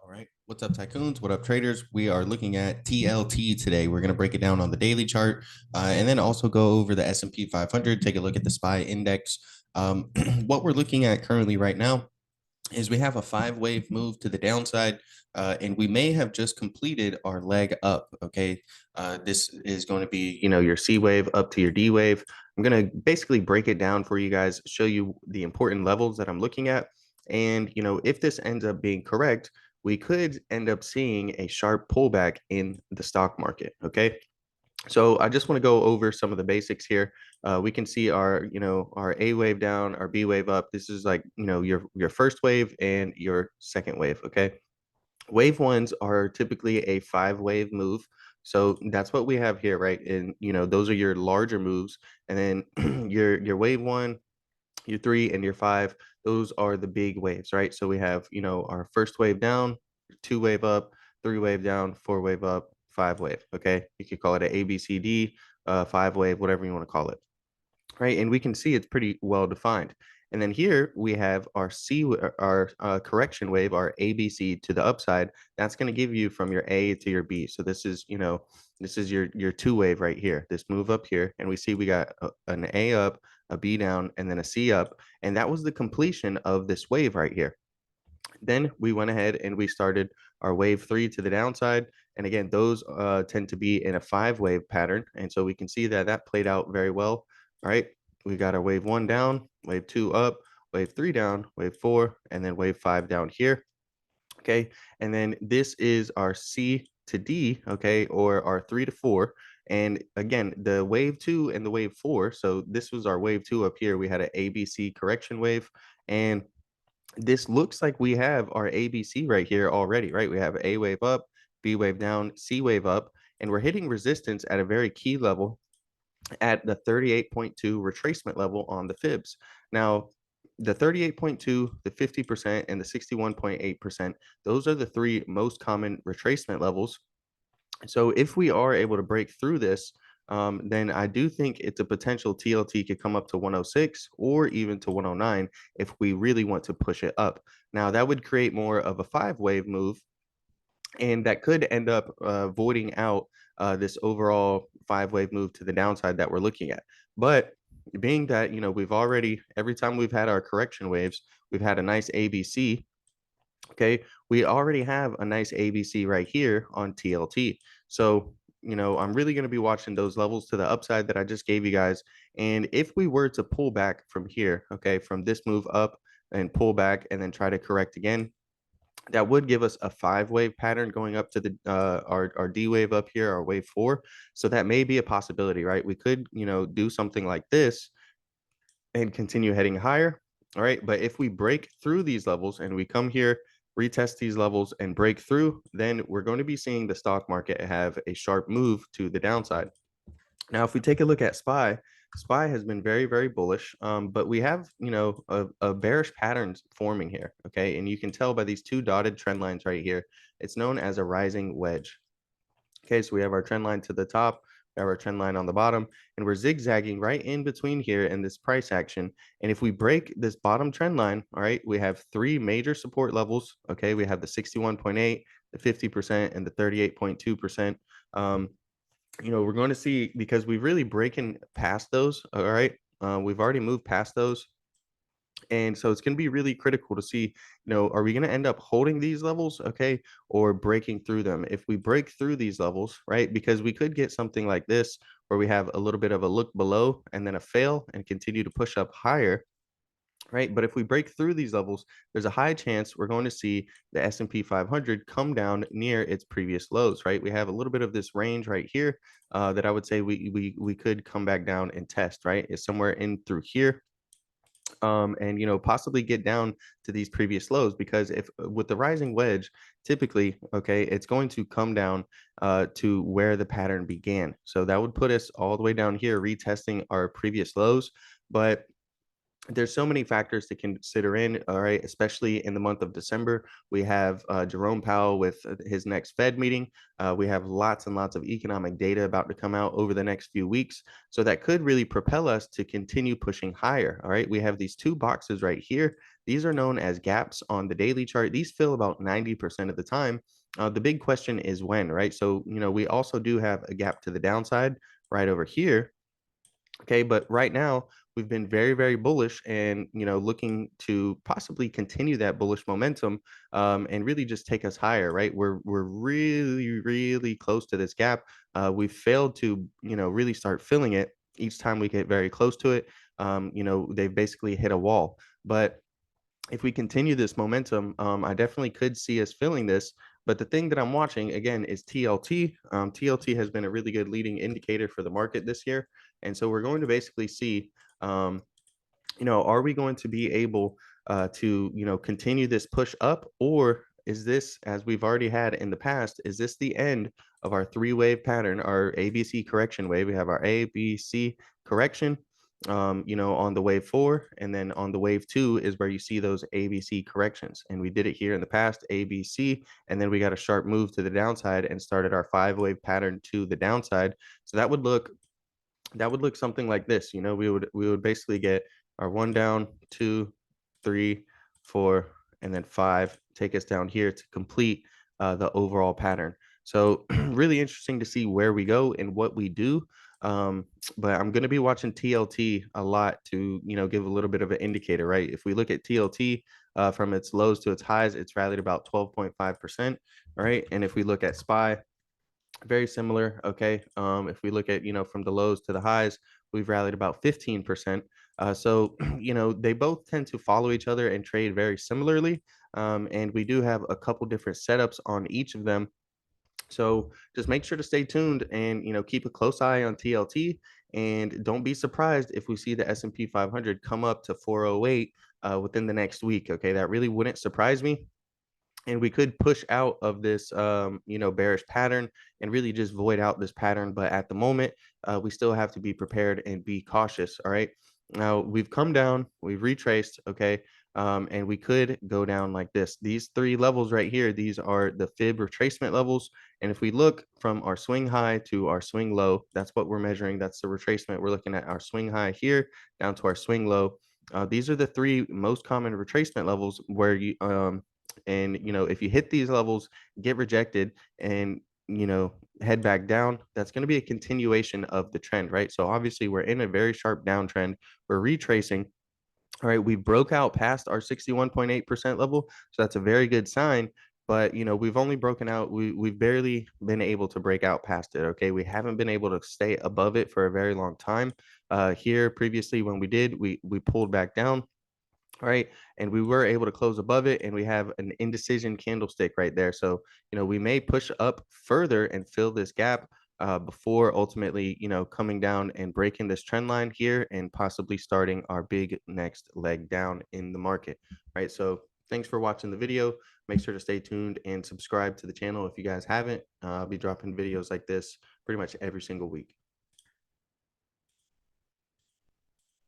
All right. What's up, tycoons? What up, traders? We are looking at TLT today. We're going to break it down on the daily chart and then also go over the SP 500, take a look at the SPY index. What we're looking at currently right now is we have a 5-wave move to the downside, and we may have just completed our leg up. Okay. This is going to be, your C wave up to your D wave. I'm going to basically break it down for you guys, show you the important levels that I'm looking at. And, if this ends up being correct, we could end up seeing a sharp pullback in the stock market. Okay. So I just want to go over some of the basics here. We can see our A wave down, our B wave up. This is like, your first wave and your second wave. Okay. Wave ones are typically a 5-wave move. So that's what we have here, right? And, those are your larger moves. And then your wave one, your three, and your five, those are the big waves, right? So we have, our first wave down, 2-wave up, 3-wave down, 4-wave up, 5-wave. Okay. You could call it an ABCD, 5-wave, whatever you want to call it. Right. And we can see it's pretty well defined. And then here we have our our correction wave, our ABC to the upside. That's going to give you from your A to your B. So this is, this is your 2-wave right here, this move up here. And we see we got an A up, a B down, and then a C up. And that was the completion of this wave right here. Then we went ahead and we started our wave 3 to the downside. And again, those tend to be in a 5-wave pattern. And so we can see that that played out very well. All right. We got our wave 1 down, wave 2 up, wave 3 down, wave 4, and then wave 5 down here. Okay. And then this is our C to D, okay, or our 3 to 4. And again, the wave 2 and the wave 4. So this was our wave 2 up here. We had an ABC correction wave. And this looks like we have our ABC right here already, right? We have A wave up, B wave down, C wave up, and we're hitting resistance at a very key level at the 38.2 retracement level on the fibs. Now, the 38.2, the 50%, and the 61.8%, those are the three most common retracement levels. So if we are able to break through this, then I do think it's a potential TLT could come up to 106 or even to 109 if we really want to push it up. Now, that would create more of a 5-wave move, and that could end up voiding out this overall 5-wave move to the downside that we're looking at. But being that, we've already, every time we've had our correction waves, we've had a nice ABC. Okay, we already have a nice ABC right here on TLT. So, I'm really going to be watching those levels to the upside that I just gave you guys. And if we were to pull back from here, okay, from this move up and pull back and then try to correct again, that would give us a 5-wave pattern going up to the our D wave up here, our wave 4. So that may be a possibility, right? We could, do something like this and continue heading higher. All right. But if we break through these levels and we come here, retest these levels and break through, then we're going to be seeing the stock market have a sharp move to the downside. Now, if we take a look at SPY has been very, very bullish, but we have, a bearish patterns forming here. Okay. And you can tell by these two dotted trend lines right here, it's known as a rising wedge. Okay, so we have our trend line to the top, we have our trend line on the bottom, and we're zigzagging right in between here in this price action. And if we break this bottom trend line, all right, we have 3 major support levels. Okay, we have the 61.8, the 50%, and the 38.2%. We're going to see, because we've really breaking past those. All right, we've already moved past those. And so it's going to be really critical to see, are we going to end up holding these levels, okay, or breaking through them? If we break through these levels, right, because we could get something like this where we have a little bit of a look below and then a fail and continue to push up higher, right? But if we break through these levels, there's a high chance we're going to see the S&P 500 come down near its previous lows, right? We have a little bit of this range right here that I would say we could come back down and test, right? It's somewhere in through here, and possibly get down to these previous lows, because if with the rising wedge, typically, okay, it's going to come down to where the pattern began. So that would put us all the way down here retesting our previous lows. But there's so many factors to consider in, all right, especially in the month of December. We have Jerome Powell with his next Fed meeting. We have lots and lots of economic data about to come out over the next few weeks. So that could really propel us to continue pushing higher. All right. We have these two boxes right here. These are known as gaps on the daily chart. These fill about 90% of the time. The big question is when, right? So, we also do have a gap to the downside right over here. Okay, but right now we've been very, very bullish and looking to possibly continue that bullish momentum and really just take us higher, right? We're really, really close to this gap. We've failed to, really start filling it each time we get very close to it. They've basically hit a wall. But if we continue this momentum, I definitely could see us filling this. But the thing that I'm watching again is TLT. TLT has been a really good leading indicator for the market this year. And so we're going to basically see, are we going to be able to, continue this push up, or is this, as we've already had in the past, is this the end of our three-wave pattern, our ABC correction wave? We have our ABC correction, on the wave 4, and then on the wave 2 is where you see those ABC corrections. And we did it here in the past, ABC, and then we got a sharp move to the downside and started our 5-wave pattern to the downside. So that would look something like this. We would basically get our 1 down, 2, 3, 4, and then 5, take us down here to complete the overall pattern. So really interesting to see where we go and what we do. But I'm going to be watching TLT a lot to, give a little bit of an indicator, right? If we look at TLT from its lows to its highs, it's rallied about 12.5%. All right. And if we look at SPY, very similar. Okay. If we look at, from the lows to the highs, we've rallied about 15%. So, they both tend to follow each other and trade very similarly. And we do have a couple different setups on each of them. So just make sure to stay tuned and, keep a close eye on TLT, and don't be surprised if we see the S&P 500 come up to 408 within the next week. Okay. That really wouldn't surprise me, and we could push out of this bearish pattern and really just void out this pattern. But at the moment, we still have to be prepared and be cautious. All right, now we've come down, we've retraced. Okay, and we could go down like this. These three levels right here, these are the fib retracement levels. And if we look from our swing high to our swing low, that's what we're measuring. That's the retracement. We're looking at our swing high here down to our swing low. These are the three most common retracement levels where you and if you hit these levels, get rejected, and head back down, that's going to be a continuation of the trend, right? So obviously we're in a very sharp downtrend. We're retracing. All right, we broke out past our 61.8% level, so that's a very good sign. But we've only broken out. We've barely been able to break out past it. Okay, we haven't been able to stay above it for a very long time. Here previously, when we did, we pulled back down. All right, and we were able to close above it, and we have an indecision candlestick right there. So we may push up further and fill this gap before ultimately coming down and breaking this trend line here and possibly starting our big next leg down in the market. Right, so thanks for watching the video. Make sure to stay tuned and subscribe to the channel if you guys haven't. I'll be dropping videos like this pretty much every single week.